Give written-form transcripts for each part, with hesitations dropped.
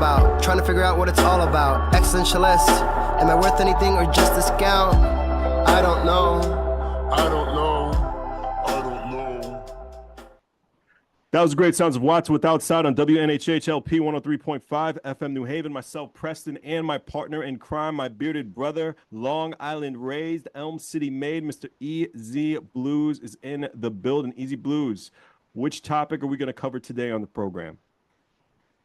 about. Trying to figure out what it's all about. Existentialist. Am I worth anything or just discount? I don't know. I don't know. I don't know. That was great sounds of Watts with Outside on WNHHLP 103.5 FM New Haven. Myself, Preston, and my partner in crime, my bearded brother, Long Island raised, Elm City made, Mr. EZ BlueZ is in the building. EZ BlueZ, which topic are we going to cover today on the program?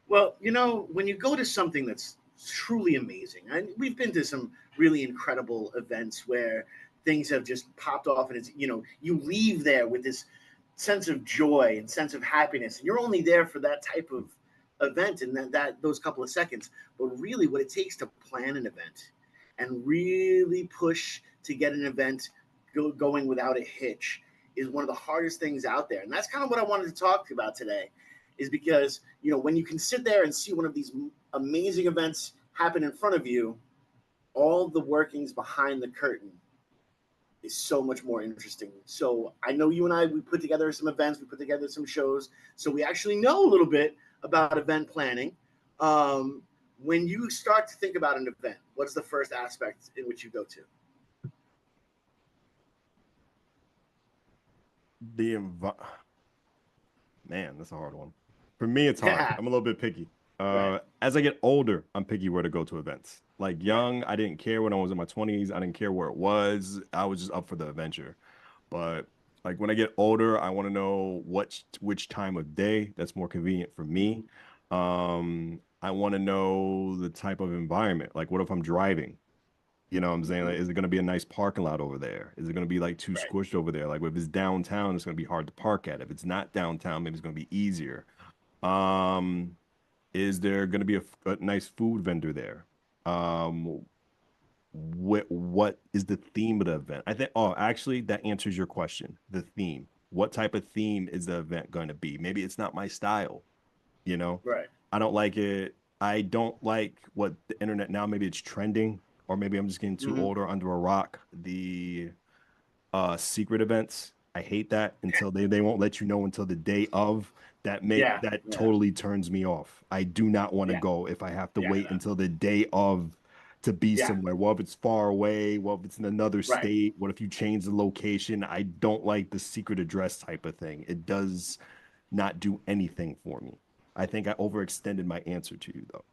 Well, you know, when you go to something that's truly amazing, and we've been to some really incredible events where things have just popped off, and it's, you know, you leave there with this sense of joy and sense of happiness, and you're only there for that type of event and that those couple of seconds. But really what it takes to plan an event and really push to get an event going without a hitch is one of the hardest things out there. And that's kind of what I wanted to talk about today, is because, you know, when you can sit there and see one of these amazing events happen in front of you, all the workings behind the curtain is so much more interesting. So I know you and I, we put together some events, we put together some shows, so we actually know a little bit about event planning. When you start to think about an event, what's the first aspect in which you go to? Man, that's a hard one. For me, it's hard. Yeah. I'm a little bit picky. Right. As I get older, I'm picky where to go to events. Like young, I didn't care when I was in my 20s. I didn't care where it was. I was just up for the adventure. But like when I get older, I want to know which time of day that's more convenient for me. I want to know the type of environment. Like, what if I'm driving? You know what I'm saying? Like, is it going to be a nice parking lot over there? Is it going to be like too squished over there? Like if it's downtown, it's going to be hard to park at. If it's not downtown, maybe it's going to be easier. Is there going to be a nice food vendor there? What is the theme of the event? I think, actually, that answers your question. The theme. What type of theme is the event going to be? Maybe it's not my style, you know? Right. I don't like it. I don't like what the internet now, maybe it's trending, or maybe I'm just getting too old or under a rock. The secret events. I hate that until they won't let you know until the day of. That totally turns me off. I do not want to go if I have to wait until the day of to be somewhere. Well, if it's far away, well, if it's in another state, what if you change the location? I don't like the secret address type of thing. It does not do anything for me. I think I overextended my answer to you though.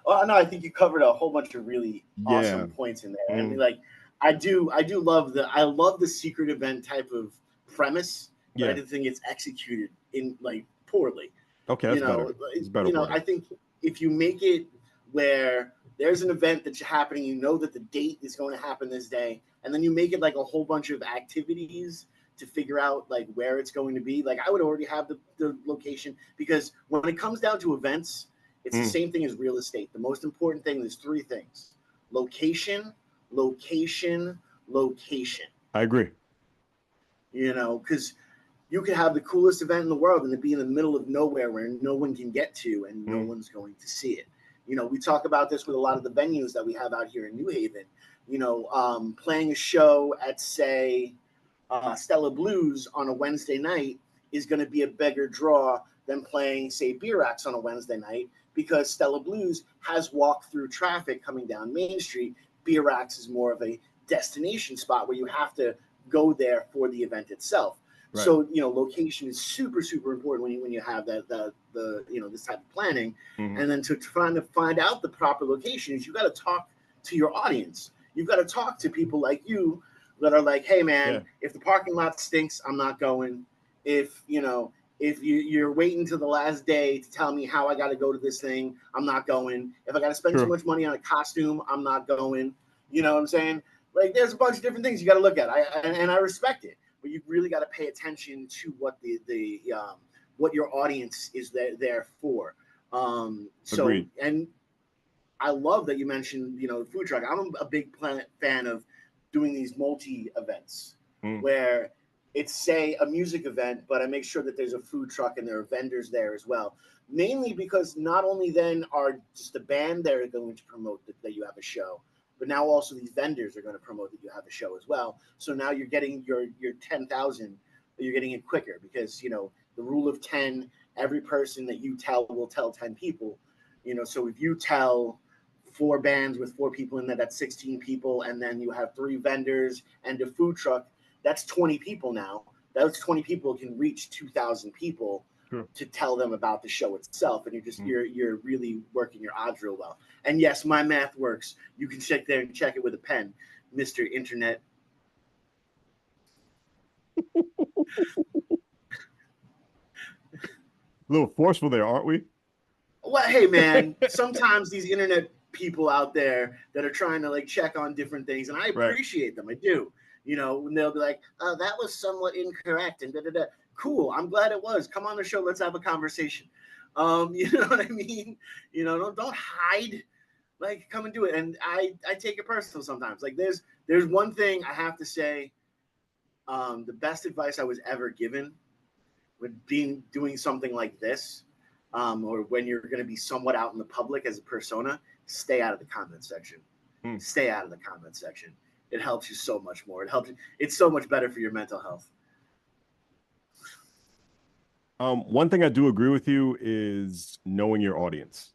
Well, no, I think you covered a whole bunch of really awesome points in there. I mean, like, I love the secret event type of premise, but I do think it's executed in like poorly. Okay, that's better. It's better. You know, I think if you make it where there's an event that's happening, you know that the date is going to happen this day, and then you make it like a whole bunch of activities to figure out like where it's going to be. Like I would already have the location, because when it comes down to events, it's the same thing as real estate. The most important thing is three things: location, location, location. I agree. You know, because you could have the coolest event in the world and it be in the middle of nowhere where no one can get to and no one's going to see it. You know, we talk about this with a lot of the venues that we have out here in New Haven. You know, playing a show at, say, Stella Blues on a Wednesday night is going to be a bigger draw than playing, say, Beer Axe on a Wednesday night, because Stella Blues has walk-through traffic coming down Main Street. Beer Axe is more of a destination spot where you have to go there for the event itself. Right. So, you know, location is super, super important when you have the you know, this type of planning. And then to find out the proper location is you got to talk to your audience. You've got to talk to people like you that are like, hey, man, if the parking lot stinks, I'm not going. If, you know, if you're waiting till the last day to tell me how I got to go to this thing, I'm not going. If I got to spend too much money on a costume, I'm not going. You know what I'm saying? Like, there's a bunch of different things you got to look at. I respect it, but you really got to pay attention to what what your audience is there for. Agreed. And I love that you mentioned, you know, the food truck. I'm a big fan of doing these multi events where it's, say, a music event, but I make sure that there's a food truck and there are vendors there as well. Mainly because not only then are just the band there going to promote that you have a show, but now also these vendors are going to promote that you have a show as well. So now you're getting your 10,000, you're getting it quicker, because, you know, the rule of 10, every person that you tell will tell 10 people. So if you tell 4 bands with 4 people in there, that's 16 people, and then you have 3 vendors and a food truck, that's 20 people now. Those 20 people can reach 2,000 people to tell them about the show itself, and you're really working your odds real well. And yes, my math works. You can sit there and check it with a pen, Mr. Internet. A little forceful there, aren't we? Well, hey man, sometimes these internet people out there that are trying to like check on different things, and I appreciate them. I do. When they'll be like, "Oh, that was somewhat incorrect," and da da da. Cool. I'm glad it was. Come on the show. Let's have a conversation. You know what I mean? Don't hide. Like, come and do it. And I take it personal sometimes. Like, there's one thing I have to say. The best advice I was ever given with doing something like this, or when you're going to be somewhat out in the public as a persona, stay out of the comment section. Stay out of the comment section. It helps you so much more. It's so much better for your mental health. One thing I do agree with you is knowing your audience.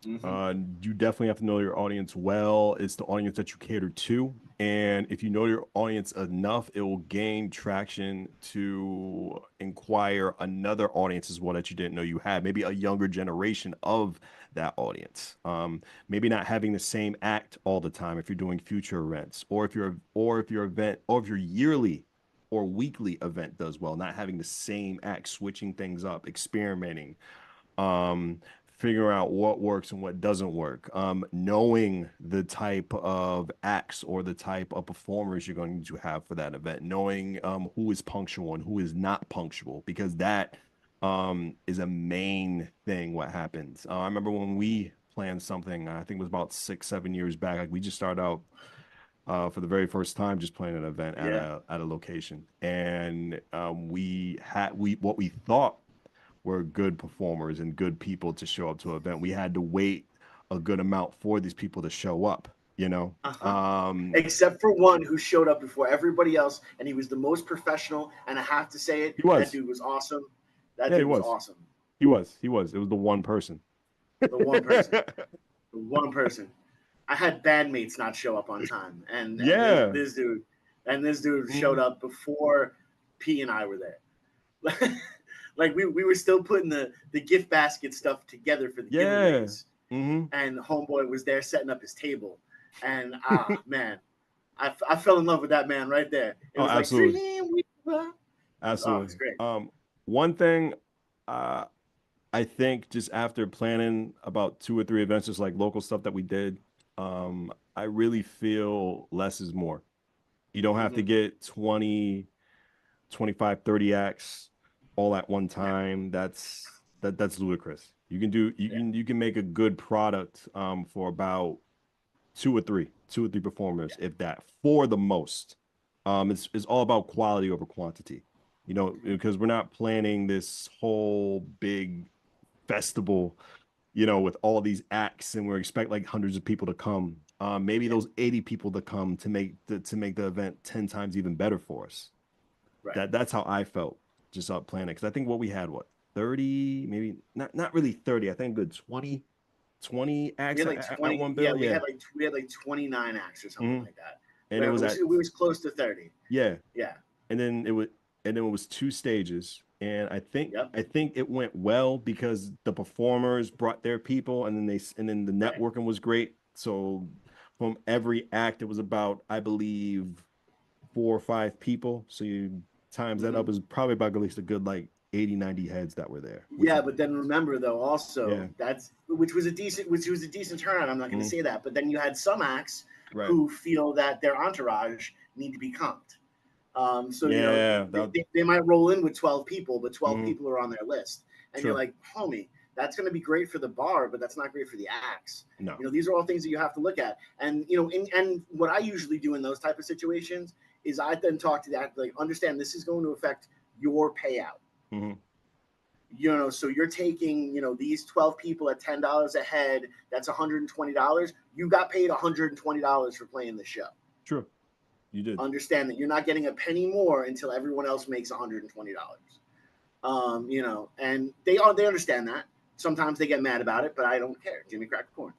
You definitely have to know your audience well. It's the audience that you cater to. And if you know your audience enough, it will gain traction to inquire another audience as well that you didn't know you had. Maybe a younger generation of that audience. Maybe not having the same act all the time if you're doing future events, or if your yearly or weekly event does well, not having the same act, switching things up, experimenting, figuring out what works and what doesn't work, knowing the type of acts or the type of performers you're going to have for that event, knowing who is punctual and who is not punctual, because that is a main thing what happens. I remember when we planned something, I think it was about 6-7 years back, like we just started out for the very first time just planning an event at a location, and what we thought were good performers and good people to show up to an event. We had to wait a good amount for these people to show up, except for one who showed up before everybody else, and he was the most professional, and I have to say it, that dude was awesome. Dude was awesome. He was. It was the one person. The one person. The one person. I had bandmates not show up on time, and this dude showed up before P and I were there. Like we were still putting the gift basket stuff together for the giveaways, and homeboy was there setting up his table, and man, I fell in love with that man right there. It was absolutely. Absolutely. Oh, it's great. One thing, I think just after planning about 2 or 3 events, just like local stuff that we did, I really feel less is more. You don't have to get 20, 25, 30 acts all at one time. That's ludicrous. You can make a good product for about 2 or 3 performers, if that, for the most. It's all about quality over quantity, because we're not planning this whole big festival, with all these acts, and we're expect like hundreds of people to come. Maybe those 80 people to come to make the event 10 times even better for us. Right. That's how I felt just out planning, because I think what we had, 30, maybe not really 30. I think good 20 acts at one bill. We had like 29 acts or something like that. And it was close to 30. Yeah. And then it was 2 stages. And I think it went well because the performers brought their people, and then the networking was great. So from every act, it was about, I believe, 4 or 5 people. So you times that up, is probably about at least a good like 80, 90 heads that were there. But then remember though, also which was a decent turnout. I'm not going to say that, but then you had some acts who feel that their entourage need to be comped. They might roll in with 12 people, but 12 people are on their list. And you're like, homie, that's going to be great for the bar, but that's not great for the acts. No. These are all things that you have to look at. And, and what I usually do in those type of situations is I then talk to the act, like, understand this is going to affect your payout. So you're taking, these 12 people at $10 a head, that's $120. You got paid $120 for playing the show. True. You did. Understand that you're not getting a penny more until everyone else makes $120. And they understand that. Sometimes they get mad about it, but I don't care. Jimmy crack the corn.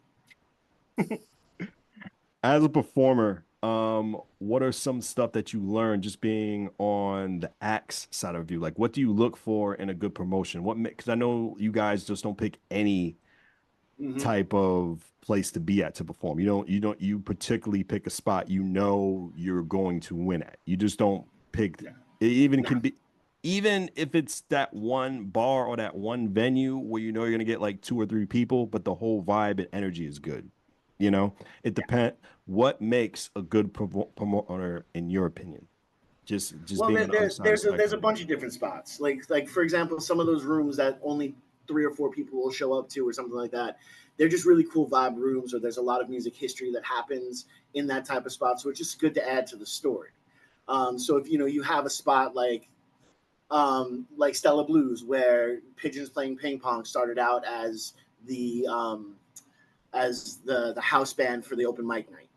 As a performer, what are some stuff that you learned just being on the acts side of you? Like, what do you look for in a good promotion? Because I know you guys just don't pick any type of place to be at to perform. You particularly pick a spot you know you're going to win at. You just don't pick. It even can be, even if it's that one bar or that one venue where you know you're gonna get like 2 or 3 people, but the whole vibe and energy is good. It depends. What makes a good promoter in your opinion? Just Well, being on the other side of the there's a spectrum. bunch of different spots. Like for example, some of those rooms that only 3 or 4 people will show up to, or something like that. They're just really cool vibe rooms, or there's a lot of music history that happens in that type of spot. So it's just good to add to the story. So if you have a spot like Stella Blues, where Pigeons Playing Ping Pong started out as the house band for the open mic night.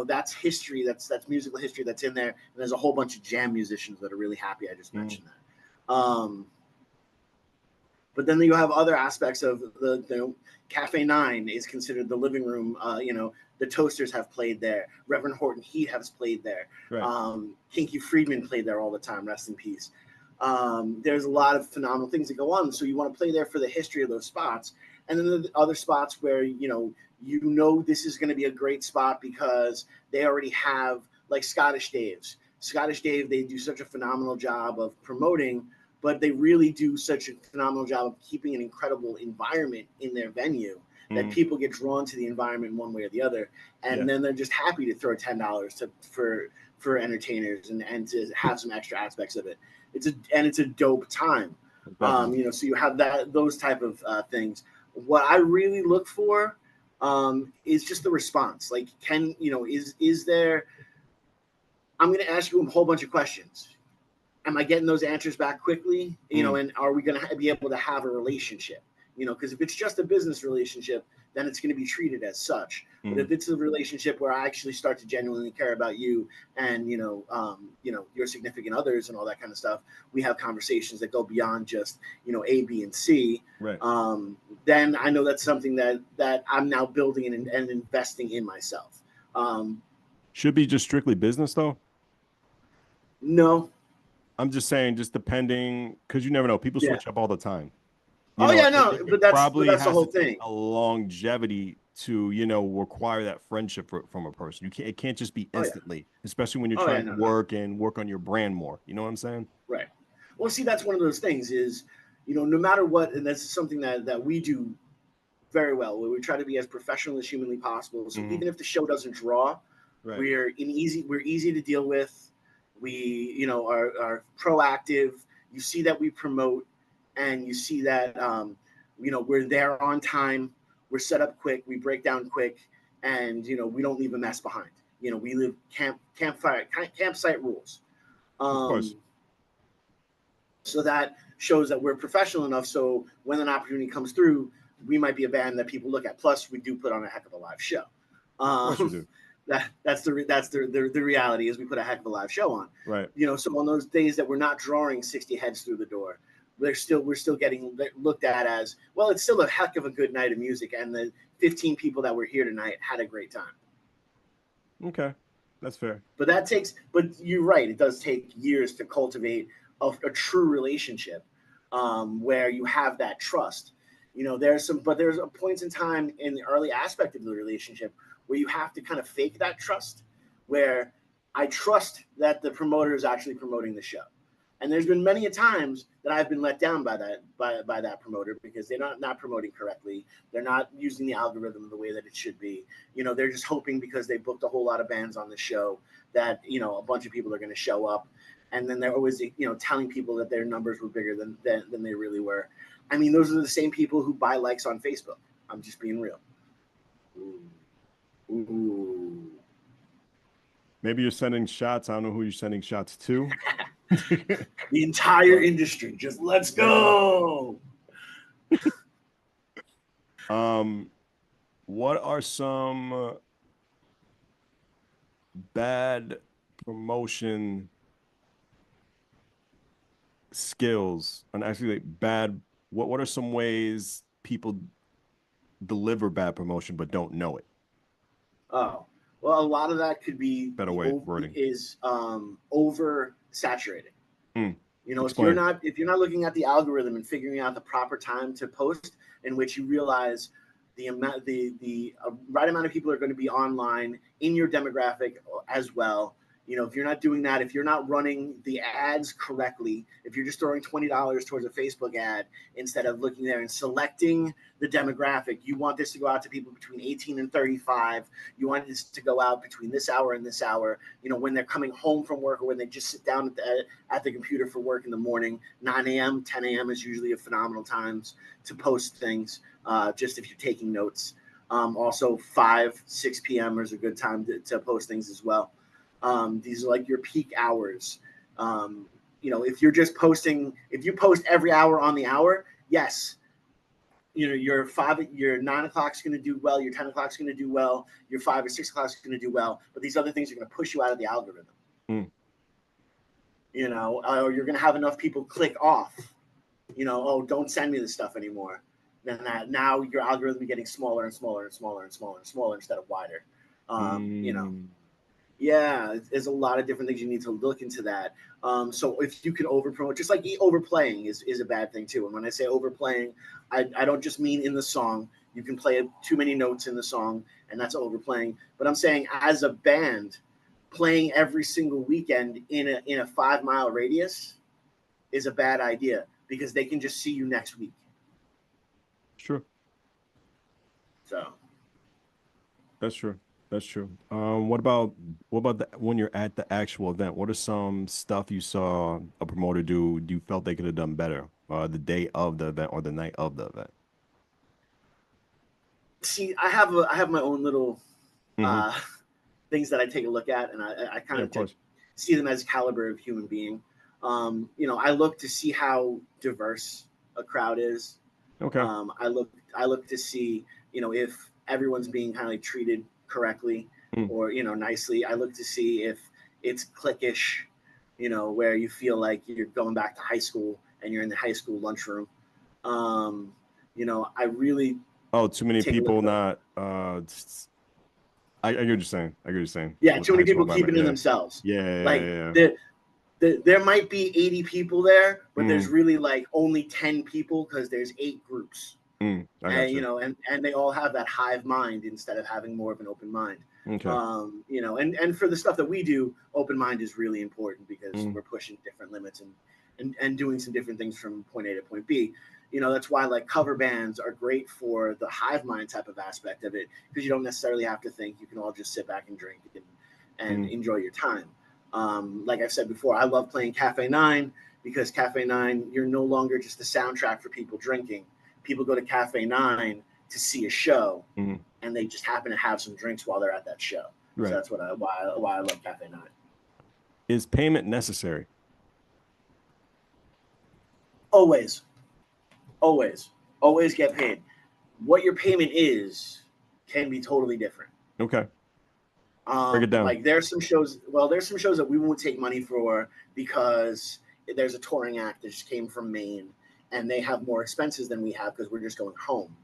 That's history. That's musical history that's in there. And there's a whole bunch of jam musicians that are really happy I just mentioned that. But then you have other aspects of the Cafe 9 is considered the living room. The Toasters have played there. Reverend Horton Heat has played there. Right. Kinky Friedman played there all the time. Rest in peace. There's a lot of phenomenal things that go on. So you want to play there for the history of those spots. And then the other spots where, this is going to be a great spot because they already have, like Scottish Dave's. Scottish Dave, they do such a phenomenal job of promoting, but they really do such a phenomenal job of keeping an incredible environment in their venue that people get drawn to the environment one way or the other. And then they're just happy to throw $10 for entertainers and to have some extra aspects of it. It's a dope time. So you have those type of things. What I really look for is just the response. Like, is there, I'm going to ask you a whole bunch of questions. Am I getting those answers back quickly? And are we going to be able to have a relationship? Because if it's just a business relationship, then it's going to be treated as such. But if it's a relationship where I actually start to genuinely care about you and, your significant others and all that kind of stuff, we have conversations that go beyond just, A, B, and C. Right. Then I know that's something that I'm now building and investing in myself. Should be just strictly business though? No. I'm just saying, just depending, because you never know. People switch up all the time. But that's the whole thing. A longevity to require that friendship from a person. It can't just be instantly, especially when you're trying to work on your brand more. You know what I'm saying? Right. Well, see, that's one of those things is, no matter what, and that's something that we do very well, where we try to be as professional as humanly possible. So even if the show doesn't draw, we're easy to deal with. We, are proactive. You see that we promote, and you see that, we're there on time. We're set up quick. We break down quick, and we don't leave a mess behind. We live campsite rules. Of course. So that shows that we're professional enough. So when an opportunity comes through, we might be a band that people look at. Plus, we do put on a heck of a live show. Of course we do. That's the reality is we put a heck of a live show on. Right. So on those days that we're not drawing 60 heads through the door, we're still getting looked at as, well, it's still a heck of a good night of music, and the 15 people that were here tonight had a great time. Okay, that's fair. But you're right, it does take years to cultivate a true relationship where you have that trust. There's points in time in the early aspect of the relationship where you have to kind of fake that trust, where I trust that the promoter is actually promoting the show. And there's been many a times that I've been let down by that promoter because they're not promoting correctly. They're not using the algorithm the way that it should be. They're just hoping because they booked a whole lot of bands on the show that, a bunch of people are going to show up. And then they're always, telling people that their numbers were bigger than they really were. I mean, those are the same people who buy likes on Facebook. I'm just being real. Ooh. Maybe you're sending shots. I don't know who you're sending shots to. The entire industry. Just let's go. What are some bad promotion skills and actually bad, what are some ways people deliver bad promotion but don't know it? Oh, well, a lot of that could be Better way of wording. Oversaturated. You know, Explain. if you're not looking at the algorithm and figuring out the proper time to post, in which you realize the right amount of people are going to be online in your demographic as well. You know, if you're not doing that, if you're not running the ads correctly, if you're just throwing $20 towards a Facebook ad instead of looking there and selecting the demographic, you want this to go out to people between 18 and 35. You want this to go out between this hour and this hour, you know, when they're coming home from work or when they just sit down at the computer for work in the morning. 9 a.m., 10 a.m. is usually a phenomenal times to post things, just if you're taking notes. Also, 5, 6 p.m. is a good time to post things as well. These are like your peak hours. You know, if you're just posting, if you post every hour on the hour, yes, you know, your 9 o'clock is going to do well, your 10 o'clock is going to do well, your 5 or 6 o'clock is going to do well, but these other things are going to push you out of the algorithm. You know, or you're going to have enough people click off, you know, oh, don't send me this stuff anymore. Then now your algorithm is getting smaller and smaller and smaller and smaller and smaller instead of wider. You know. Yeah, there's a lot of different things you need to look into that. So if you can overpromote, just like overplaying is a bad thing too. And when I say overplaying, I don't just mean in the song. You can play too many notes in the song, and that's overplaying. But I'm saying as a band, playing every single weekend in a 5-mile radius is a bad idea because they can just see you next week. Sure. So That's true. That's true. What about when you're at the actual event? What are some stuff you saw a promoter do you felt they could have done better the day of the event or the night of the event? see, I have my own little things that I take a look at, and I kind of see them as caliber of human being. You know, I look to see how diverse a crowd is. Okay. I look to see, you know, if everyone's being kind of like treated correctly or, you know, nicely. I look to see if it's cliquish, you know, where you feel like you're going back to high school and you're in the high school lunchroom. You know, I really too many people not I get what you're saying. I get what you're saying. Yeah, too many people keeping to themselves. Yeah. Like there might be 80 people there, but there's really like only 10 people because there's 8 groups. And you know, and they all have that hive mind instead of having more of an open mind. Okay. You know, and for the stuff that we do, open mind is really important because we're pushing different limits and doing some different things from point A to point B. You know, that's why like cover bands are great for the hive mind type of aspect of it because you don't necessarily have to think. You can all just sit back and drink and enjoy your time. Like I've said before, I love playing Cafe 9 because Cafe 9, you're no longer just the soundtrack for people drinking. People go to Cafe 9 to see a show, and they just happen to have some drinks while they're at that show. Right. So that's why I love Cafe 9. Is payment necessary? Always get paid. What your payment is can be totally different. Okay. Break it down. Like there's some shows that we won't take money for because there's a touring act that just came from Maine and they have more expenses than we have because we're just going home.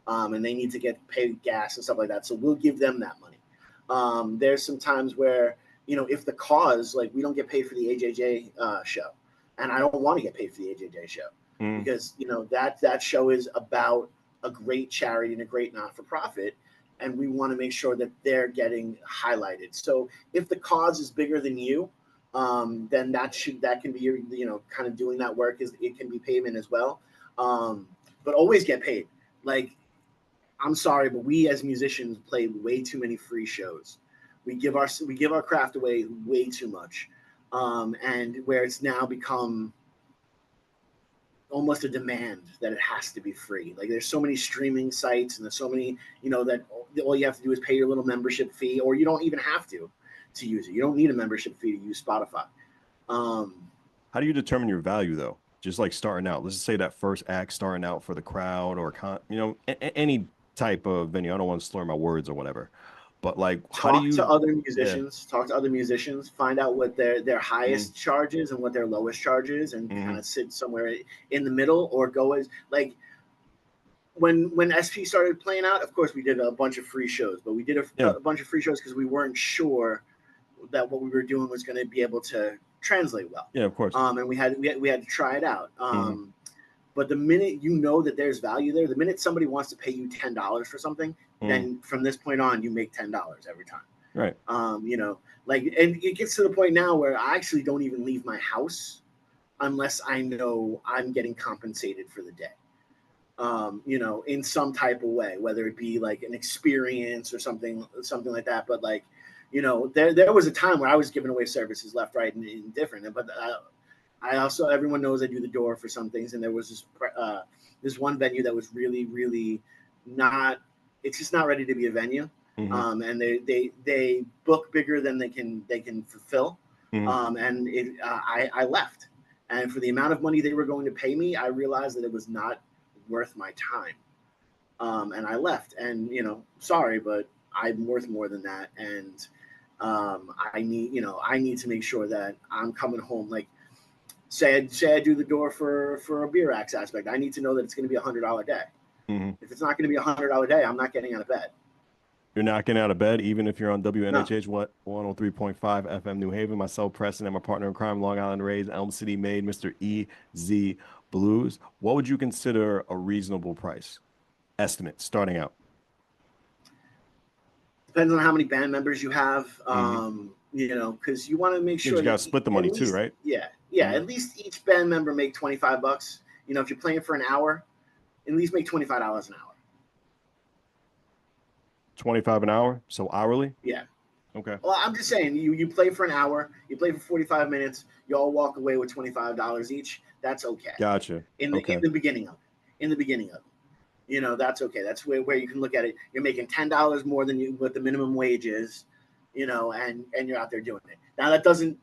And they need to get paid gas and stuff like that. So we'll give them that money. There's some times where, you know, if the cause, like we don't get paid for the AJJ show, and I don't want to get paid for the AJJ show because, you know, that show is about a great charity and a great not-for-profit, and we want to make sure that they're getting highlighted. So if the cause is bigger than you, then that can be, you know, kind of doing that work it can be payment as well. But always get paid. Like, I'm sorry, but we as musicians play way too many free shows. We give our craft away way too much. And where it's now become almost a demand that it has to be free. Like there's so many streaming sites and there's so many, you know, that all you have to do is pay your little membership fee, or you don't even have to use it. You don't need a membership fee to use Spotify. How do you determine your value though? Just like starting out, let's just say that first act starting out for the crowd or, you know, any type of venue. I don't want to slur my words or whatever. But like, talk to other musicians, find out what their highest charge is and what their lowest charge is, and kind of sit somewhere in the middle, or go as like when SP started playing out, of course we did a bunch of free shows, but we did a bunch of free shows because we weren't sure that what we were doing was going to be able to translate well. Yeah, of course. And we had to try it out. But the minute you know that there's value there, the minute somebody wants to pay you $10 for something, then from this point on, you make $10 every time. Right. You know, like, and it gets to the point now where I actually don't even leave my house unless I know I'm getting compensated for the day. You know, in some type of way, whether it be like an experience or something like that. But like, you know, there was a time where I was giving away services left, right, and different. But I also, everyone knows I do the door for some things, and there was this one venue that was really, really not. It's just not ready to be a venue, and they book bigger than they can fulfill, and I left, and for the amount of money they were going to pay me, I realized that it was not worth my time, and I left. And you know, sorry, but I'm worth more than that, and I need to make sure that I'm coming home. Like, say I do the door for a beer axe aspect, I need to know that it's going to be $100 day. If it's not going to be $100 day, I'm not getting out of bed. You're not getting out of bed, even if you're on WNHH 103.5 FM New Haven. Myself, Preston, and my partner in crime, Long Island Raised, Elm City made, Mr. EZ BlueZ. What would you consider a reasonable price estimate starting out? Depends on how many band members you have. You know, because you want to make sure you got to split the money too, right? Yeah. At least each band member make $25. You know, if you're playing for an hour, at least make $25 an hour. 25 an hour, so hourly? Yeah. Okay. Well, I'm just saying, you play for an hour, you play for 45 minutes, you all walk away with $25 each. That's okay. Gotcha. In the beginning of it. You know, that's okay. That's where you can look at it. You're making $10 more than what the minimum wage is, you know, and you're out there doing it. Now that doesn't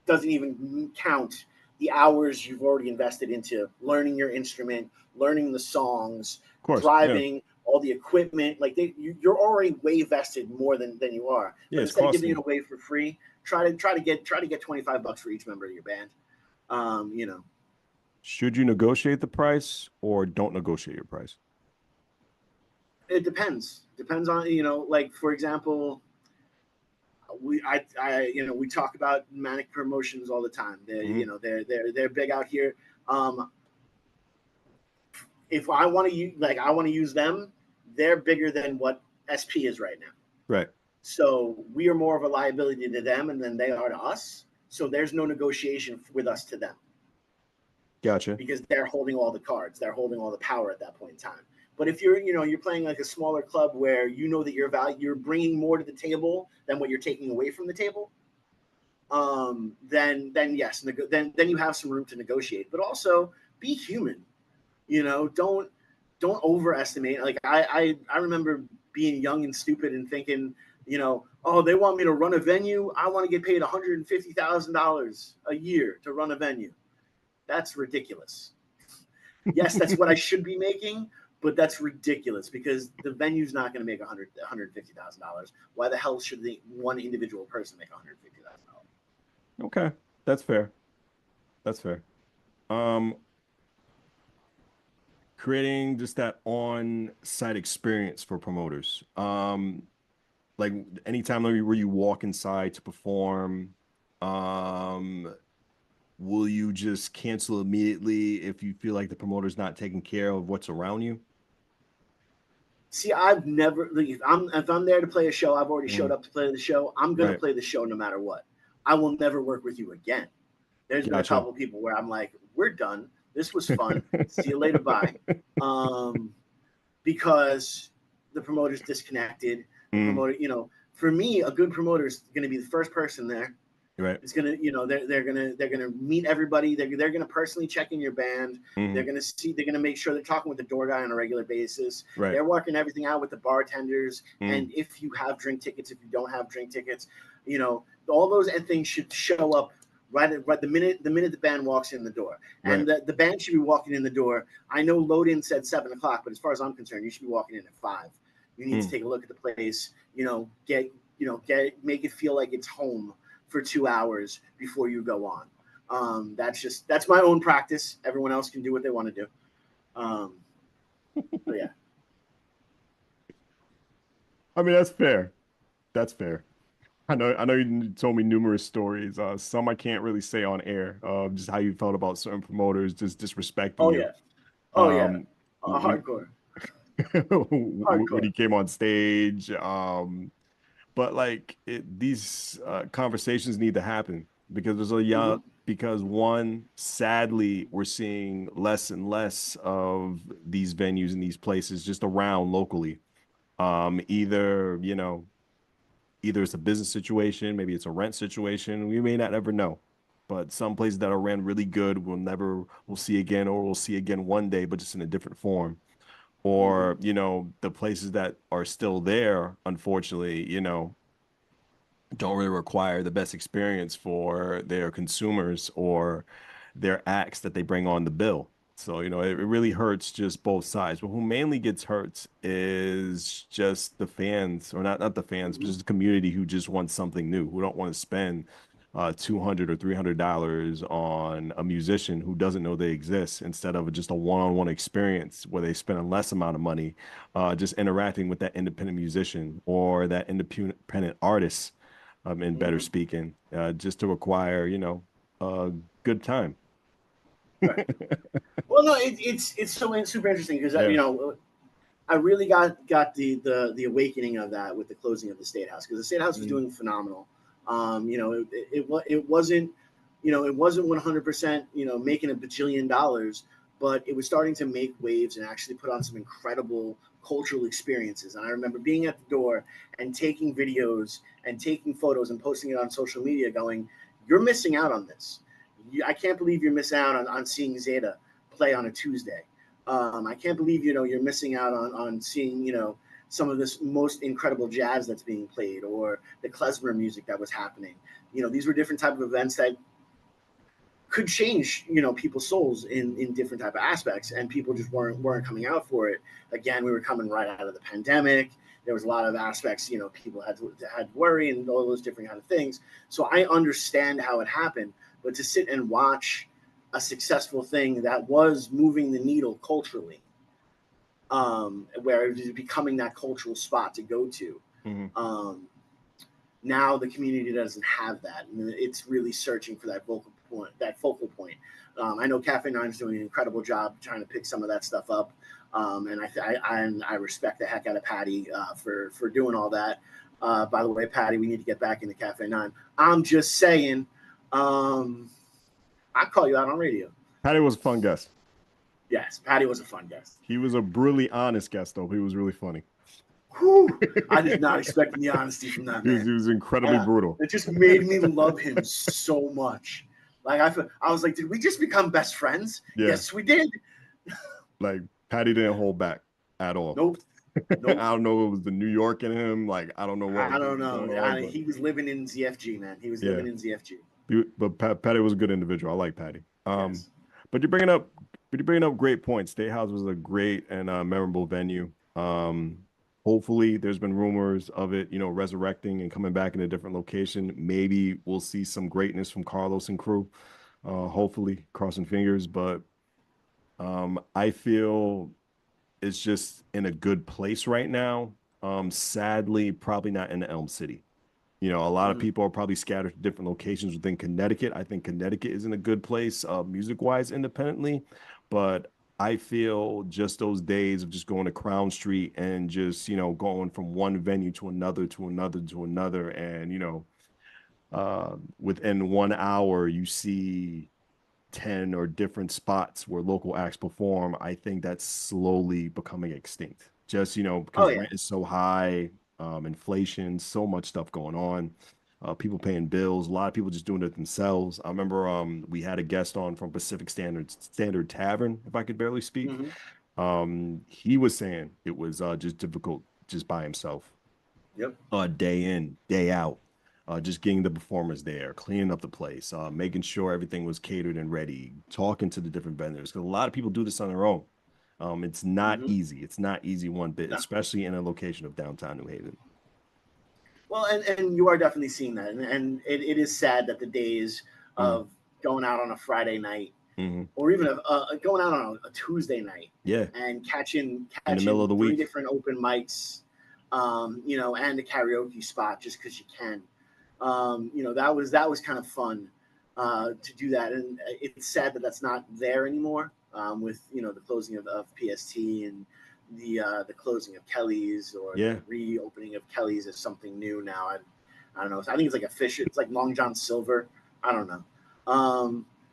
even count the hours you've already invested into learning your instrument, learning the songs, driving, all the equipment. Like you're already way vested more than you are. Yeah, but instead of giving it away for free, try to get $25 for each member of your band. You know. Should you negotiate the price or don't negotiate your price? It depends. Depends on, you know, like for example, we talk about Manic Promotions all the time. You know, they're big out here. If I want to use them, they're bigger than what SP is right now. Right. So we are more of a liability to them than they are to us. So there's no negotiation with us to them. Gotcha. Because they're holding all the cards. They're holding all the power at that point in time. But if you're playing like a smaller club where you know that you're bringing more to the table than what you're taking away from the table, then yes, then you have some room to negotiate. But also be human. You know, don't overestimate. Like I remember being young and stupid and thinking, you know, oh, they want me to run a venue. I want to get paid $150,000 a year to run a venue. That's ridiculous. Yes, that's what I should be making, but that's ridiculous because the venue's not going to make $150,000. Why the hell should one individual person make $150,000? Okay, that's fair. Creating just that on-site experience for promoters. Like anytime where you walk inside to perform, will you just cancel immediately if you feel like the promoter's not taking care of what's around you? See, I've never. If I'm there to play a show, I've already showed up to play the show. I'm gonna play the show no matter what. I will never work with you again. There's been a couple of people where I'm like, we're done. This was fun. See you later. Bye. Because the promoter's disconnected. The promoter, you know, for me, a good promoter is going to be the first person there. Right. It's gonna, you know, they're gonna meet everybody. They're gonna personally check in your band. They're gonna make sure they're talking with the door guy on a regular basis. Right. They're working everything out with the bartenders. And if you have drink tickets, if you don't have drink tickets, you know, all those things should show up right the minute the band walks in the door. And the band should be walking in the door. I know load-in said 7 o'clock, but as far as I'm concerned, you should be walking in at 5. You need to take a look at the place. You know, make it feel like it's home for 2 hours before you go on. That's my own practice. Everyone else can do what they want to do. So yeah. I mean, that's fair. That's fair. I know you told me numerous stories. Some I can't really say on air. Just how you felt about certain promoters just disrespecting Oh you. yeah. Oh yeah. Um, when, Hardcore. when Hardcore. he came on stage. But like these conversations need to happen because there's a Hmm. young because one, sadly, we're seeing less and less of these venues and these places just around locally. Either, either it's a business situation, maybe it's a rent situation. We may not ever know. But some places that are ran really good we'll see again, or we'll see again one day, but just in a different form. Hmm. Or, the places that are still there, unfortunately, don't really require the best experience for their consumers or their acts that they bring on the bill. So, it really hurts just both sides. But who mainly gets hurt is just the fans, or not the fans, but Hmm. just the community who just wants something new, who don't want to spend $200 or $300 on a musician who doesn't know they exist, instead of just a one-on-one experience where they spend a less amount of money just interacting with that independent musician or that independent artist, in better Hmm. speaking, just to acquire, a good time. Right. Well, no, it's so super interesting because Yeah. I really got the awakening of that with the closing of the State House, because the State House was Mm. doing phenomenal. It wasn't, it wasn't 100%, making a bajillion dollars, but it was starting to make waves and actually put on some incredible cultural experiences. And I remember being at the door and taking videos and taking photos and posting it on social media, going, "You're missing out on this. I can't believe you're missing out on seeing Zeta play on a Tuesday. I can't believe you're missing out on seeing some of this most incredible jazz that's being played, or the klezmer music that was happening. These were different type of events that could change people's souls in different type of aspects, and people just weren't coming out for it. Again, we were coming right out of the pandemic. There was a lot of aspects people had worry and all those different kind of things. So I understand how it happened, but to sit and watch a successful thing that was moving the needle culturally, where it was becoming that cultural spot to go to. Mhm. Now the community doesn't have that, and it's really searching for that focal point. I know Cafe Nine is doing an incredible job trying to pick some of that stuff up, and I respect the heck out of Patty for doing all that. By the way, Patty, we need to get back into Cafe Nine. I'm just saying, I call you out on radio. Patty was a fun guest. Yes, Patty was a fun guest. He was a brutally honest guest, though. He was really funny. Whew, I was not expecting the honesty from that He was, man. he was incredibly brutal. It just made me love him so much. Like I was like, did we just become best friends? Yeah. Yes, we did. Like, Patty didn't hold back at all. Nope. I Nope. don't know if it was the New York in him. Like, I don't know what I don't was going know. on, but He was living in ZFG, man. He was yeah. living in ZFG. But Patty was a good individual. I like Patty. Yes. But you're bringing up great points. State House was a great and memorable venue. Hopefully, there's been rumors of it, resurrecting and coming back in a different location. Maybe we'll see some greatness from Carlos and crew. Hopefully, crossing fingers. But I feel it's just in a good place right now. Sadly, probably not in the Elm City. A lot of Mhm. people are probably scattered to different locations within Connecticut. I think Connecticut is in a good place, music-wise, independently. But I feel just those days of just going to Crown Street and just, going from one venue to another, to another, to another. And, within 1 hour, you see 10 or different spots where local acts perform. I think that's slowly becoming extinct. Just, Oh because yeah. rent is so high, inflation, so much stuff going on. People paying bills, a lot of people just doing it themselves. I remember we had a guest on from Pacific Standard Tavern, if I could barely speak. Hmm. He was saying it was just difficult just by himself, Yep. day in, day out. Just getting the performers there, cleaning up the place, making sure everything was catered and ready, talking to the different vendors. Because a lot of people do this on their own. It's not Hmm. easy. It's not easy one bit, No. especially in a location of downtown New Haven. Well, and you are definitely seeing that, and it is sad that the days Mm. of going out on a Friday night or even going out on a Tuesday night, Yeah, and catching in the middle of the 3 week. different open mics, you know, and a karaoke spot just because you can. You know, that was kind of fun to do that, and it's sad that that's not there anymore, with, you know, the closing of PST and the closing of Kelly's, or Yeah. the reopening of Kelly's as something new now. I don't know. I think it's like a fish. It's like Long John Silver. I don't know.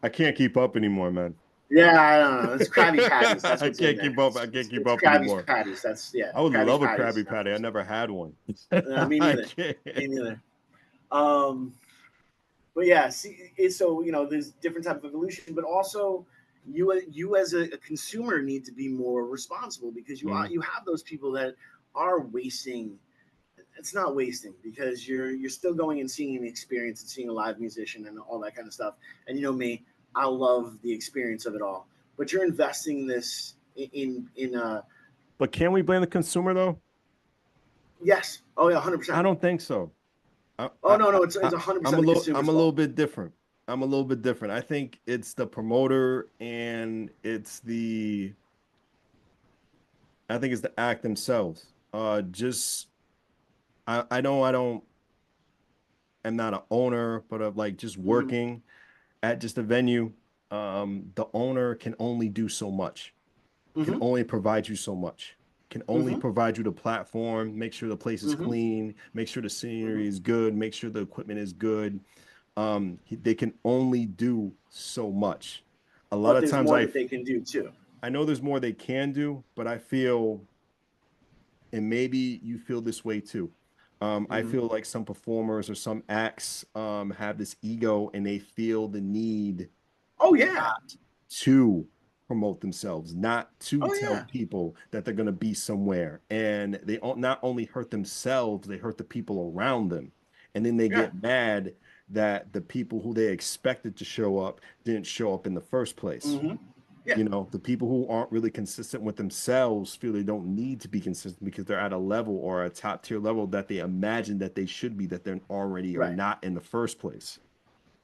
I can't keep up anymore, man. Yeah, I don't know. It's Krabby Patties. That's I what's can't in there. keep up. I can't keep up Krabby's anymore. Patties. That's, yeah. I would Krabby's love a Patties. Krabby Patty. I never had one. Me neither. Me neither. But yeah, see, so, you know, there's different type of evolution, but also you as a consumer need to be more responsible, because you have those people that are wasting. It's not wasting, because you're still going and seeing an experience and seeing a live musician and all that kind of stuff. And you know me, I love the experience of it all. But you're investing this in But can we blame the consumer though? yes. Oh yeah, 100%. I don't think so. No, it's 100% the consumer's I'm a fault. little bit different. I think it's the promoter, and I think it's the act themselves. I'm not an owner, but of like just working at just a venue. The owner can only do so much, can only provide you so much, can only provide you the platform, make sure the place is clean, make sure the scenery is good, make sure the equipment is good. They can only do so much. A lot But of there's times more that they can do too. I know there's more they can do, but I feel, and maybe you feel this way too. I feel like some performers or some acts have this ego, and they feel the need Oh yeah. to promote themselves, not to Oh tell yeah. people that they're going to be somewhere. And they not only hurt themselves, they hurt the people around them. And then they get mad that the people who they expected to show up didn't show up in the first place. Yeah. You know, the people who aren't really consistent with themselves feel they don't need to be consistent because they're at a level or a top tier level that they imagine that they should be, that they're already or not in the first place.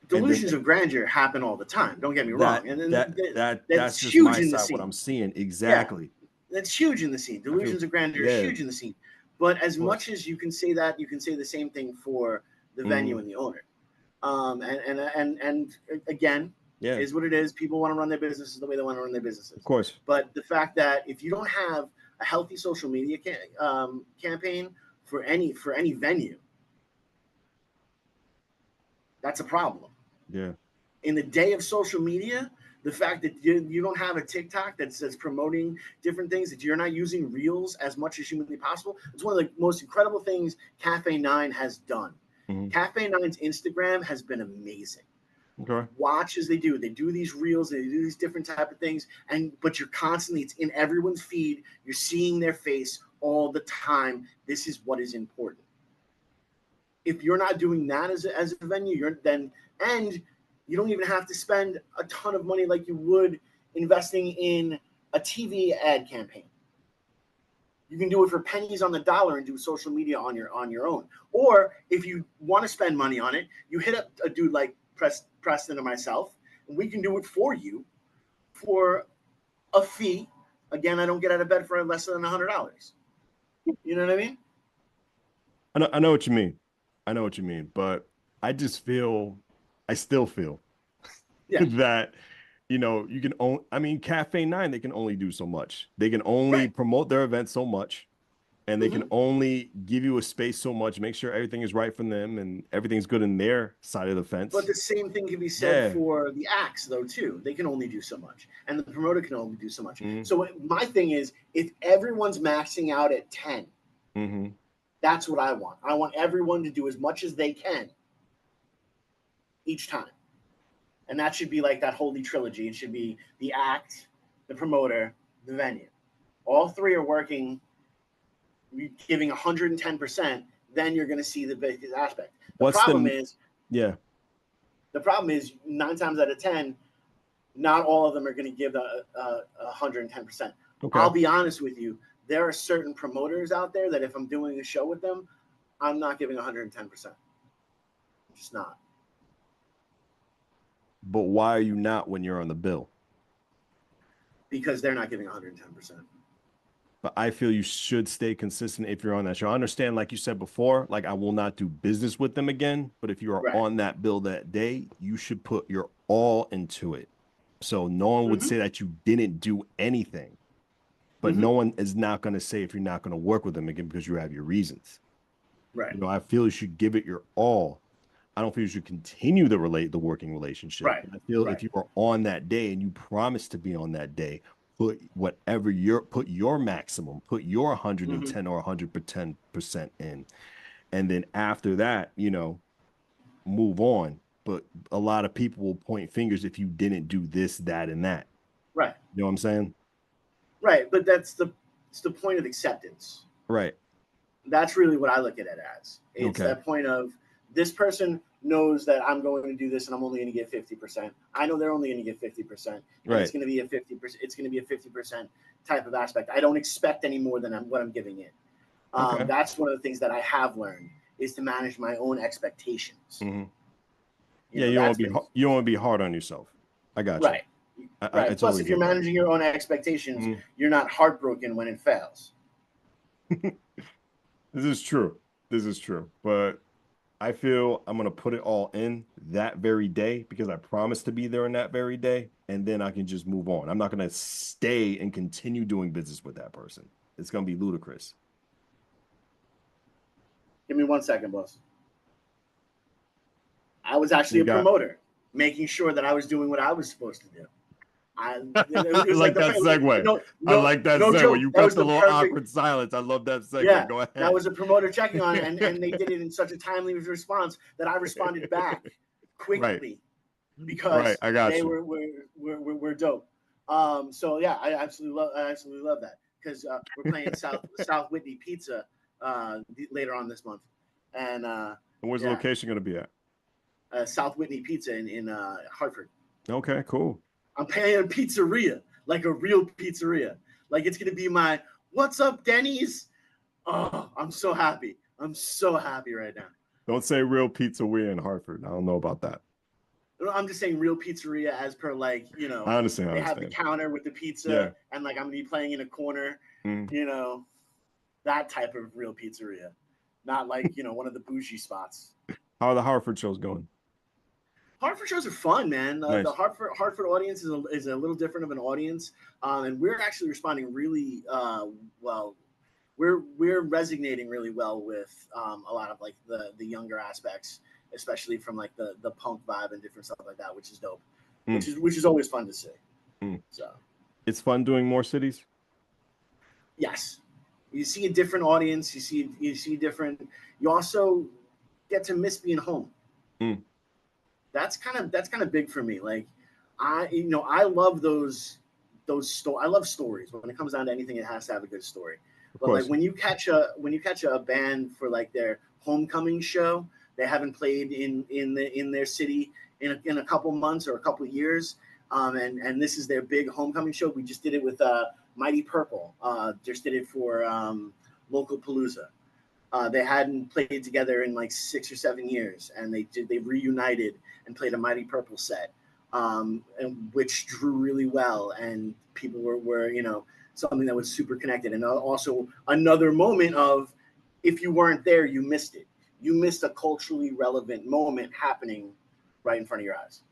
Delusions of grandeur happen all the time. Don't get me wrong. And that's just huge my in the side, scene. what I'm seeing. Exactly. Yeah, that's huge in the scene. Delusions of grandeur is huge in the scene. But as much as you can say that, you can say the same thing for the venue and the owner. And again, is what it is. People want to run their businesses the way they want to run their businesses. Of course. But the fact that if you don't have a healthy social media campaign for any venue, that's a problem. Yeah. In the day of social media, the fact that you don't have a TikTok that's promoting different things, that you're not using Reels as much as humanly possible, it's one of the most incredible things Cafe 9 has done. Cafe 9's Instagram has been amazing. Okay. Watch as they do these Reels, they do these different type of things, but you're constantly, it's in everyone's feed, you're seeing their face all the time. This is what is important. If you're not doing that as a venue, and you don't even have to spend a ton of money like you would investing in a TV ad campaign. You can do it for pennies on the dollar and do social media on your own. Or if you want to spend money on it, you hit up a dude like Preston or myself, and we can do it for you for a fee. Again, I don't get out of bed for less than $100. You know what I mean? I know what you mean. But I still feel that, you know, you can Cafe 9, they can only do so much. They can only promote their event so much, and they can only give you a space so much, make sure everything is right for them and everything's good in their side of the fence. But the same thing can be said for the acts, though, too. They can only do so much, and the promoter can only do so much. So my thing is, if everyone's maxing out at 10, that's what I want. I want everyone to do as much as they can each time. And that should be like that holy trilogy. It should be the act, the promoter, the venue. All three are working, giving 110%. Then you're going to see the biggest aspect. The problem is 9 times out of 10, not all of them are going to give 110%. Okay. I'll be honest with you. There are certain promoters out there that if I'm doing a show with them, I'm not giving 110%. Just not. But why are you not when you're on the bill? because they're not giving 110%. But I feel you should stay consistent if you're on that show. I understand, like you said before, like I will not do business with them again. But if you are on that bill that day, you should put your all into it. So no one would say that you didn't do anything. But no one is not going to say if you're not going to work with them again because you have your reasons. Right. You know, I feel you should give it your all. I don't feel you should continue the working relationship. Right. I feel if you are on that day and you promise to be on that day, put your maximum, put your 110 or 110% in. And then after that, you know, move on. But a lot of people will point fingers if you didn't do this, that, and that. Right. You know what I'm saying? Right. But it's the point of acceptance. Right. That's really what I look at it as. It's Okay. that point of this person knows that I'm going to do this and I'm only going to get 50%. I know they're only going to get 50%. Right. It's going to be a 50%. It's going to be a 50% type of aspect. I don't expect any more than what I'm giving in. Okay. That's one of the things that I have learned is to manage my own expectations. Mm-hmm. You You don't want to be hard on yourself. I got you. Right. I Plus, totally if you're get that. managing your own expectations, you're not heartbroken when it fails. This is true. But I feel I'm going to put it all in that very day because I promised to be there in that very day. And then I can just move on. I'm not going to stay and continue doing business with that person. It's going to be ludicrous. Give me 1 second, boss. I was actually a promoter, making sure that I was doing what I was supposed to do. I like that segue. I like that segue. Joke. You got the little awkward silence. I love that segue. Yeah, go ahead. That was a promoter checking on it, and they did it in such a timely response that I responded back quickly because I got they you. were dope. So yeah, I absolutely love that because we're playing South Whitney Pizza later on this month, and where's the location going to be at? South Whitney Pizza in Hartford. Okay, cool. I'm paying a pizzeria, like a real pizzeria. Like it's gonna be my "What's up, Denny's?" Oh, I'm so happy. I'm so happy right now. Don't say real pizzeria in Hartford. I don't know about that. I'm just saying real pizzeria as per I understand. They have the counter with the pizza, and I'm gonna be playing in a corner. That type of real pizzeria, not one of the bougie spots. How are the Hartford shows going? Hartford shows are fun, man. Nice. The Hartford audience is a little different of an audience, and we're actually responding really well. We're resonating really well with a lot of the younger aspects, especially from the punk vibe and different stuff like that, which is dope. Which is always fun to see. So it's fun doing more cities. Yes, you see a different audience. You see different. You also get to miss being home. That's kind of big for me. I love those I love stories. When it comes down to anything, it has to have a good story. But when you catch a band for their homecoming show, they haven't played in their city in a couple months or a couple years, and this is their big homecoming show. We just did it with Mighty Purple. Just did it for Local Palooza. They hadn't played together in 6 or 7 years, and they reunited and played a Mighty Purple set, and which drew really well, and people were something that was super connected. And also another moment of, if you weren't there, you missed it. You missed a culturally relevant moment happening right in front of your eyes.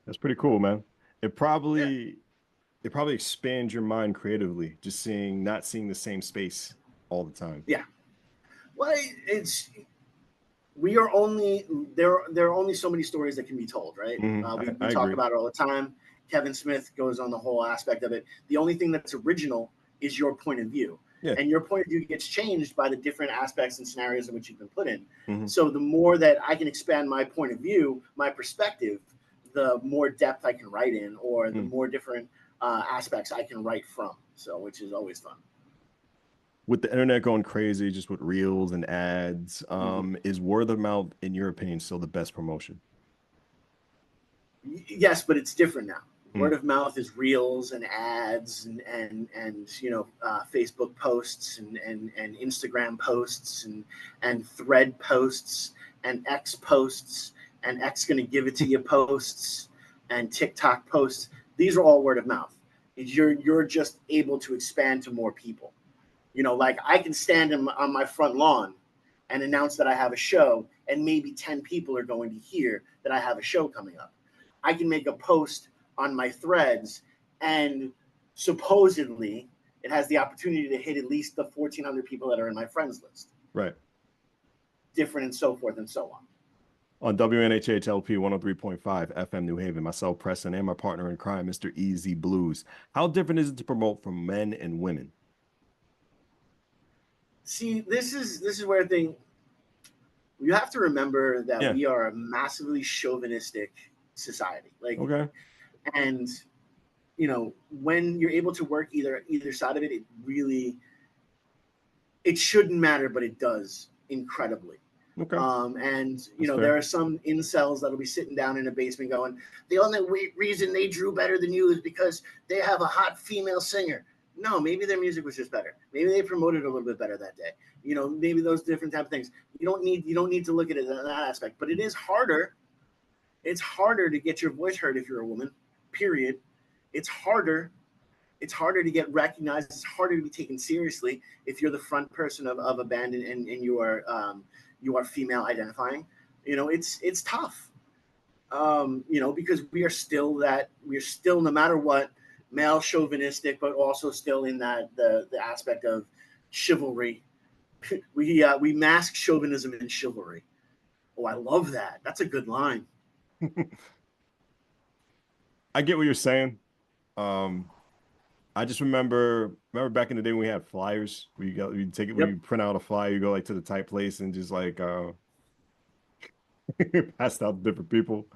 That's pretty cool, man. It probably expands your mind creatively, just not seeing the same space all the time. Yeah. Well, there are only so many stories that can be told, right? We talk about it all the time. Kevin Smith goes on the whole aspect of it. The only thing that's original is your point of view. Yeah. And your point of view gets changed by the different aspects and scenarios in which you've been put in. So the more that I can expand my point of view, my perspective, the more depth I can write in, or the more different aspects I can write from. So, which is always fun. With the internet going crazy, just with reels and ads, is word of mouth, in your opinion, still the best promotion? Yes, but it's different now. Word of mouth is reels and ads and Facebook posts and Instagram posts and thread posts and X posts and X gonna give it to you posts and TikTok posts. These are all word of mouth. You're just able to expand to more people. Like I can stand on my front lawn and announce that I have a show, and maybe 10 people are going to hear that I have a show coming up. I can make a post on my threads, and supposedly it has the opportunity to hit at least the 1,400 people that are in my friends list. Right. Different and so forth and so on. On WNHHLP 103.5 FM New Haven, myself, Preston, and my partner in crime, Mr. Easy Blues. How different is it to promote from men and women? See, this is where you have to remember that we are a massively chauvinistic society. Like, okay. And when you're able to work either side of it, it shouldn't matter, but it does incredibly. Okay. And there are some incels that'll be sitting down in a basement going, the only reason they drew better than you is because they have a hot female singer. No, maybe their music was just better. Maybe they promoted a little bit better that day. Maybe those different type of things. You don't need to look at it in that aspect. But it is harder. It's harder to get your voice heard if you're a woman. Period. It's harder. It's harder to get recognized. It's harder to be taken seriously if you're the front person of a band and you are female identifying. It's tough. Because we are still no matter what, male chauvinistic, but also still in that the aspect of chivalry. We mask chauvinism in chivalry. Oh, I love that. That's a good line. I get what you're saying. I just remember back in the day when we had flyers. You take it when you print out a flyer, you go like to the type place and just like passed out to different people.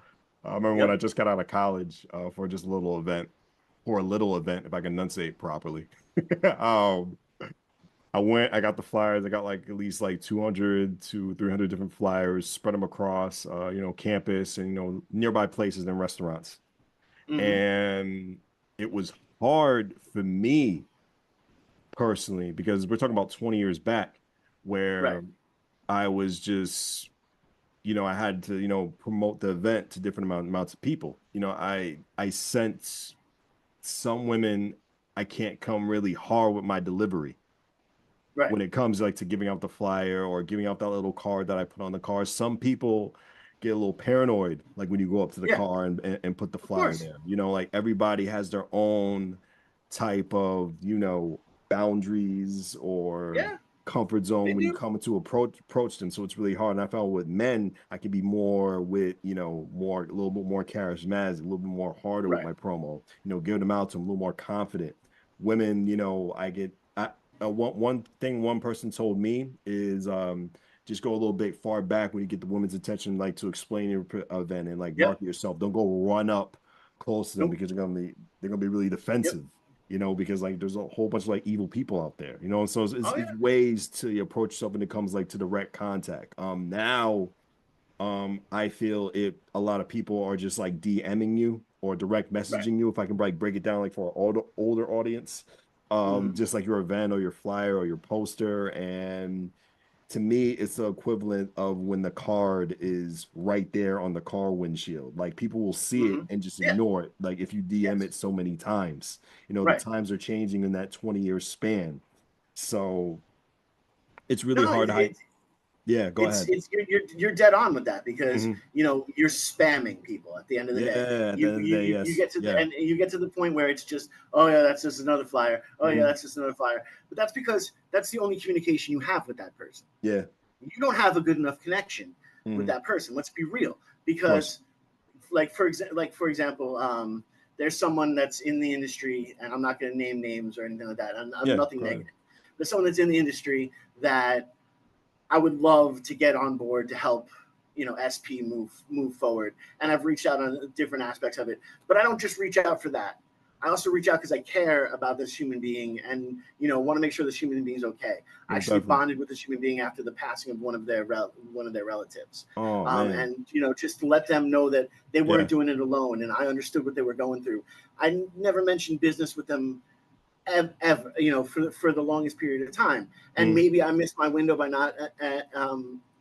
I remember when I just got out of college for just a little event, if I can enunciate properly. I got the flyers. I got like at least like 200 to 300 different flyers, spread them across, campus and, nearby places and restaurants. Mm-hmm. And it was hard for me personally, because we're talking about 20 years back where I was just, I had to, promote the event to different amounts of people. I sense some women, I can't come really hard with my delivery. Right. When it comes like to giving out the flyer or giving out that little card that I put on the car. Some people get a little paranoid, like when you go up to the car and put the flyer there. Like everybody has their own type of, boundaries or comfort zone when you come to approach them. So it's really hard. And I found with men, I could be more with, a little bit more charismatic, a little bit more harder with my promo, giving them out to them a little more confident. Women, one thing one person told me is just go a little bit far back when you get the woman's attention, like to explain your event and like market yourself. Don't go run up close to them because they're gonna be really defensive. Because like there's a whole bunch of like evil people out there. And so it's ways to approach yourself when it comes like to direct contact. Now, I feel a lot of people are just like DMing you or direct messaging you. If I can like break it down like for an older audience. Just like your event or your flyer or your poster. And to me, it's the equivalent of when the card is right there on the car windshield. Like people will see it and just ignore it. Like if you DM it so many times, the times are changing in that 20-year span. So it's really hard to go ahead. You're dead on with that because you're spamming people at the end of the day. You get to you get to the point where it's just, oh yeah, that's just another flyer. Oh yeah, that's just another flyer. But that's because that's the only communication you have with that person. Yeah, you don't have a good enough connection with that person. Let's be real, because for example, there's someone that's in the industry, and I'm not going to name names or anything like that. I'm nothing negative. There's someone that's in the industry that I would love to get on board to help, SP move forward. And I've reached out on different aspects of it, but I don't just reach out for that. I also reach out because I care about this human being and, want to make sure this human being is okay. I actually bonded with this human being after the passing of one of their relatives. And, just to let them know that they weren't doing it alone. And I understood what they were going through. I never mentioned business with them ever, for the longest period of time. And maybe I missed my window by not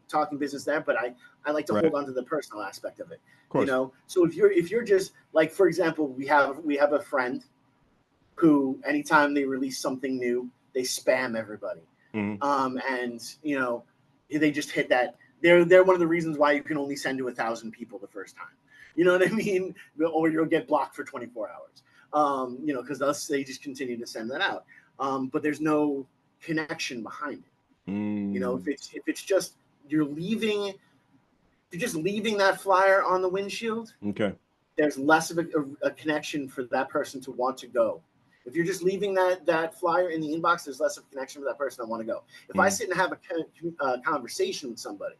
talking business there, but I like to Right. hold on to the personal aspect of it. Of course. You know, so if you're just like, for example, we have a friend who anytime they release something new, they spam everybody. Mhm. And you know, they just hit that. They're one of the reasons why you can only send to 1,000 people the first time. You know what I mean? Or you'll get blocked for 24 hours. You know, because they just continue to send that out. But there's no connection behind it. You know, Mm. if it's just you're just leaving that flyer on the windshield, Okay. there's less of a connection for that person to want to go. If you're just leaving that flyer in the inbox, there's less of a connection for that person to want to go. If I sit and have a conversation with somebody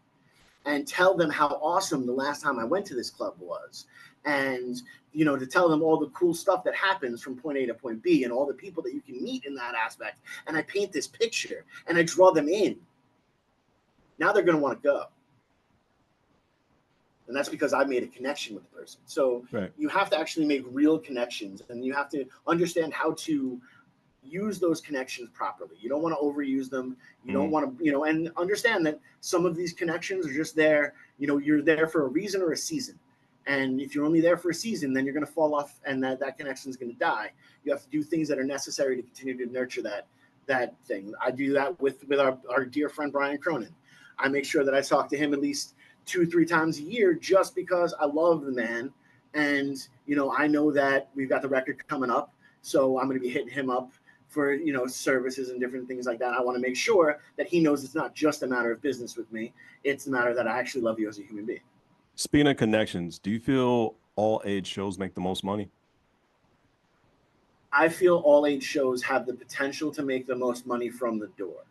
and tell them how awesome the last time I went to this club was, and you know, to tell them all the cool stuff that happens from point A to point B and all the people that you can meet in that aspect, and I paint this picture and I draw them in, now they're going to want to go. And that's because I made a connection with the person. So Right. you have to actually make real connections, and you have to understand how to use those connections properly. You don't want to overuse them. You don't want to, you know, and understand that some of these connections are just there. You know, you're there for a reason or a season. And if you're only there for a season, then you're going to fall off, and that connection is going to die. You have to do things that are necessary to continue to nurture that thing. I do that with our dear friend Brian Cronin. I make sure that I talk to him at least 2-3 times a year, just because I love the man. And, you know, I know that we've got the record coming up, so I'm going to be hitting him up for, you know, services and different things like that. I want to make sure that he knows it's not just a matter of business with me. It's a matter that I actually love you as a human being. Speaking of connections, do you feel all age shows make the most money? I feel all age shows have the potential to make the most money from the door.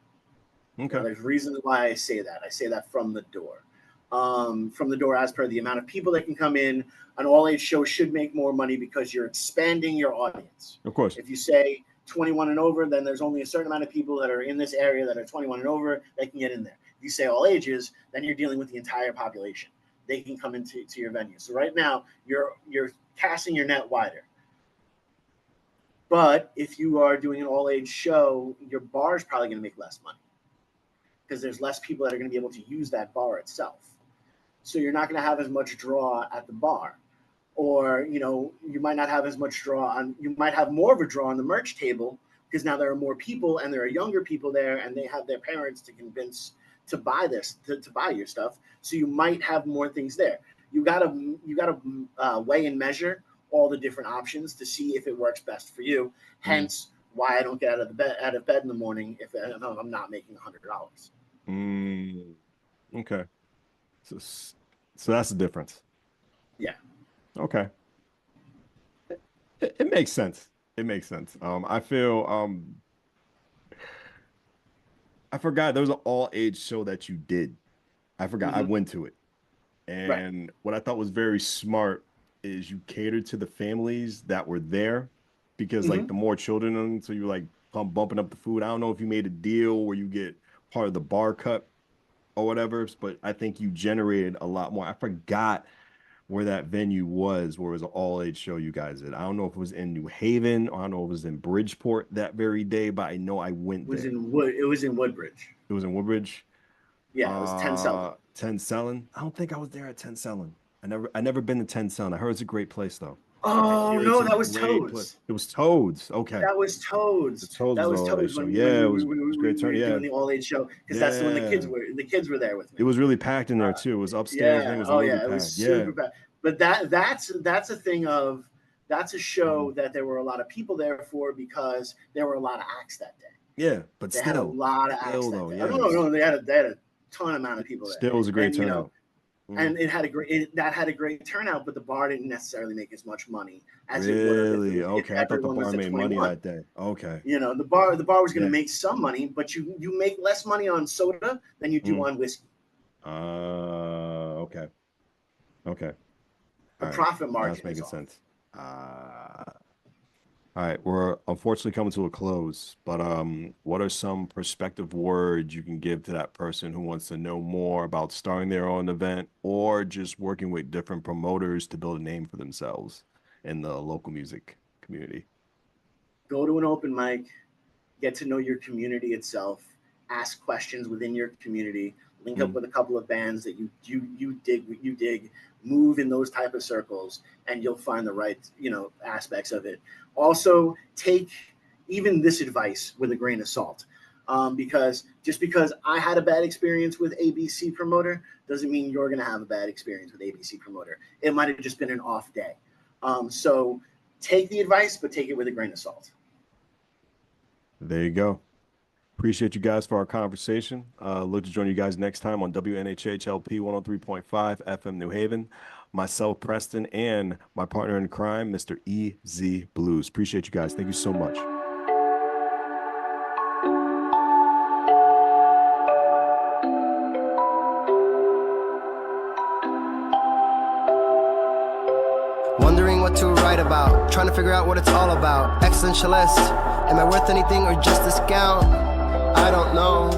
Okay. Now, there's reasons why I say that. I say that from the door. From the door, as per the amount of people that can come in, an all age show should make more money because you're expanding your audience. Of course. If you say 21 and over, then there's only a certain amount of people that are in this area that are 21 and over that can get in there. If you say all ages, then you're dealing with the entire population. They can come into your venue. So right now, you're casting your net wider. But if you are doing an all age show, your bar is probably going to make less money because there's less people that are going to be able to use that bar itself. So you're not going to have as much draw at the bar. Or, you know, you might not have as much draw on, you might have more of a draw on the merch table because now there are more people and there are younger people there and they have their parents to convince to buy this, to buy your stuff. So you might have more things there. You gotta weigh and measure all the different options to see if it works best for you. Hence why I don't get out of bed in the morning if I'm not making $100. Okay. So that's the difference. Yeah. Okay. It makes sense. It makes sense. I feel I forgot there was an all age show that you did. I forgot. I went to it. And what I thought was very smart is you catered to the families that were there because like the more children, so you're like bumping up the food. I don't know if you made a deal where you get part of the bar cut or whatever, but I think you generated a lot more. I forgot where that venue was, where it was an all-age show you guys did. I don't know if it was in New Haven, or I don't know if it was in Bridgeport that very day, but I know I went there. It was in Woodbridge. It was in Woodbridge. Yeah, it was 10 Selden. 10 Selden. I don't think I was there at 10 Selden. I never been to 10 Selden. I heard it's a great place though. Oh no, that was Toads. It was Toads. Okay. That was Toads. That was Toads when it was great turn. Yeah, doing the all age show because that's the one the kids were there with me. It was really packed in there too. It was upstairs. Yeah. It was really packed. It was super packed. But that's a thing of that's a show that there were a lot of people there for because there were a lot of acts that day. Yeah, but they had a lot of acts that day. No, they had a ton amount of people there. Still was a great turnout. And it had a great turnout, but the bar didn't necessarily make as much money as it would. Really? Okay, I thought the bar made money that day. Okay. You know, the bar was going to make some money, but you make less money on soda than you do on whiskey. Okay. Okay. The profit margin. That's making sense. All right, we're unfortunately coming to a close, but what are some prospective words you can give to that person who wants to know more about starting their own event or just working with different promoters to build a name for themselves in the local music community? Go to an open mic, get to know your community itself, ask questions within your community, link up with a couple of bands that you dig, move in those type of circles, and you'll find the right, aspects of it. Also, take even this advice with a grain of salt. Because just because I had a bad experience with ABC Promoter doesn't mean you're going to have a bad experience with ABC Promoter. It might have just been an off day. So take the advice, but take it with a grain of salt. There you go. Appreciate you guys for our conversation. Look to join you guys next time on WNHHLP 103.5 FM New Haven. Myself, Preston, and my partner in crime, Mr. EZ BlueZ. Appreciate you guys. Thank you so much. Wondering what to write about, trying to figure out what it's all about. Existentialist, am I worth anything or just discount? I don't know.